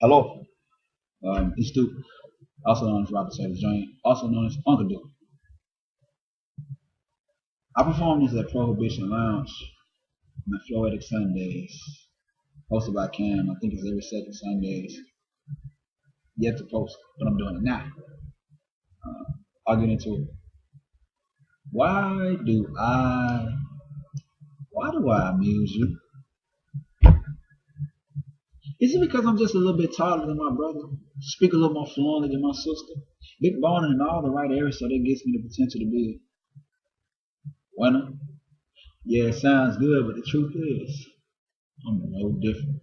Hello, it's Duke, also known as Robert Taylor Joint, also known as Uncle Duke. I perform this at Prohibition Lounge on the Floetic Sundays, hosted by Cam. I think it's every second Sundays. Yet to post, but I'm doing it now. I'll get into it. Why do I amuse you? Is it because I'm just a little bit taller than my brother? Speak a little more fluently than my sister? Big bone in all the right areas, so that gives me the potential to be a winner? Yeah, it sounds good, but the truth is, I'm no different.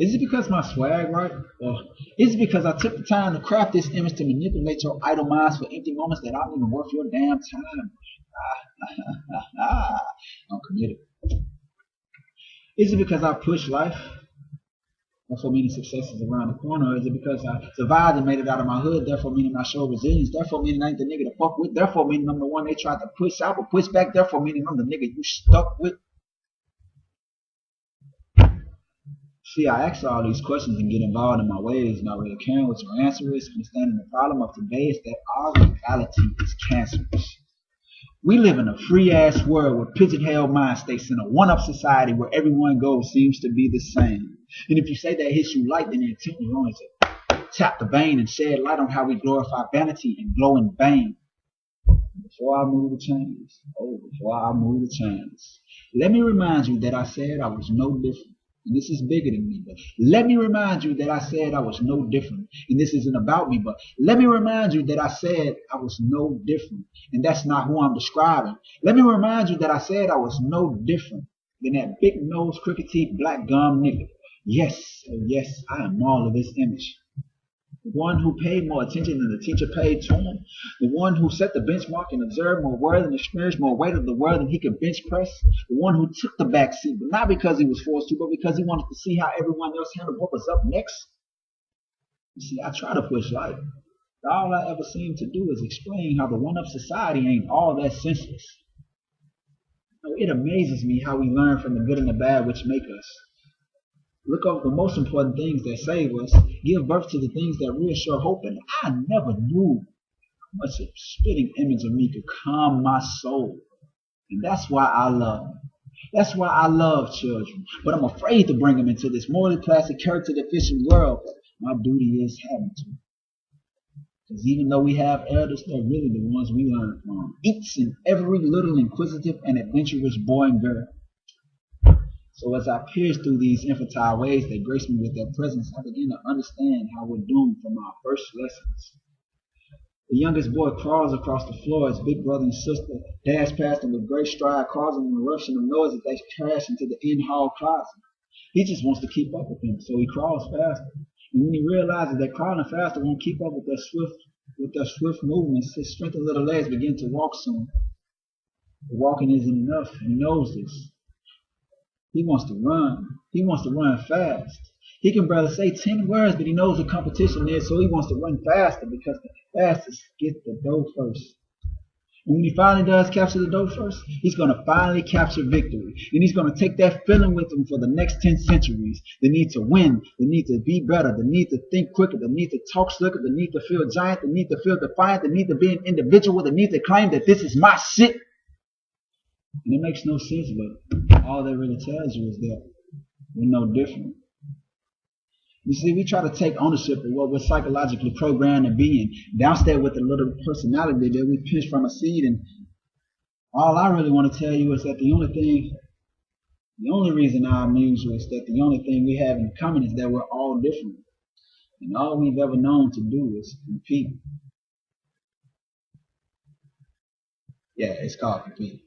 Is it because my swag right? Or is it because I took the time to craft this image to manipulate your idle minds for empty moments that aren't even worth your damn time? I'm committed. Is it because I push life? Therefore meaning success is around the corner? Or is it because I survived and made it out of my hood, therefore meaning I show resilience, therefore meaning I ain't the nigga to fuck with, therefore meaning I'm the one they tried to push out but push back, therefore meaning I'm the nigga you stuck with? See, I ask all these questions and get involved in my ways, not really caring what your answer is. Understanding the problem of today is that our reality is cancerous. We live in a free-ass world where pigeon-hole mind states in a one-up society where everyone goes seems to be the same. And if you say that hits you light, then the intent is only to tap the vein and shed light on how we glorify vanity and glow in vain. Before I move the chains, let me remind you that I said I was no different. And this is bigger than me, but let me remind you that I said I was no different. And this isn't about me, but let me remind you that I said I was no different. And that's not who I'm describing. Let me remind you that I said I was no different than that big nose, crooked teeth, black gum nigga. Yes, oh yes, I am all of this image. The one who paid more attention than the teacher paid to him. The one who set the benchmark and observed more worth and experienced more weight of the world than he could bench press. The one who took the back seat, but not because he was forced to, but because he wanted to see how everyone else handled what was up next. You see, I try to push light. But all I ever seem to do is explain how the one-up society ain't all that senseless. It amazes me how we learn from the good and the bad which make us. Look over the most important things that save us, give birth to the things that reassure hope, and I never knew how much a spitting image of me could calm my soul. And that's why I love them. That's why I love children. But I'm afraid to bring them into this morally plastic, character deficient world. My duty is having to. Because even though we have elders, they're really the ones we learn from. Each and every little inquisitive and adventurous boy and girl. So as I pierce through these infantile ways that grace me with their presence, I begin to understand how we're doomed from our first lessons. The youngest boy crawls across the floor as big brother and sister dash past him with great stride, causing an eruption of noise as they crash into the in-hall closet. He just wants to keep up with them, so he crawls faster. And when he realizes that crawling faster won't keep up with their swift movements, his strengthened little legs begin to walk soon. But walking isn't enough, and he knows this. He wants to run. He wants to run fast. He can barely say 10 words, but he knows the competition is, so he wants to run faster because the fastest get the dough first. And when he finally does capture the dough first, he's going to finally capture victory. And he's going to take that feeling with him for the next 10 centuries. The need to win, the need to be better, the need to think quicker, the need to talk slicker, the need to feel giant, the need to feel defiant, the need to be an individual, the need to claim that this is my shit. And it makes no sense, but all that really tells you is that we're no different. You see, we try to take ownership of what we're psychologically programmed to be, and downstairs with a little personality that we pinch from a seed. And all I really want to tell you is that the only reason I amuse you is that the only thing we have in common is that we're all different. And all we've ever known to do is compete. Yeah, it's called compete.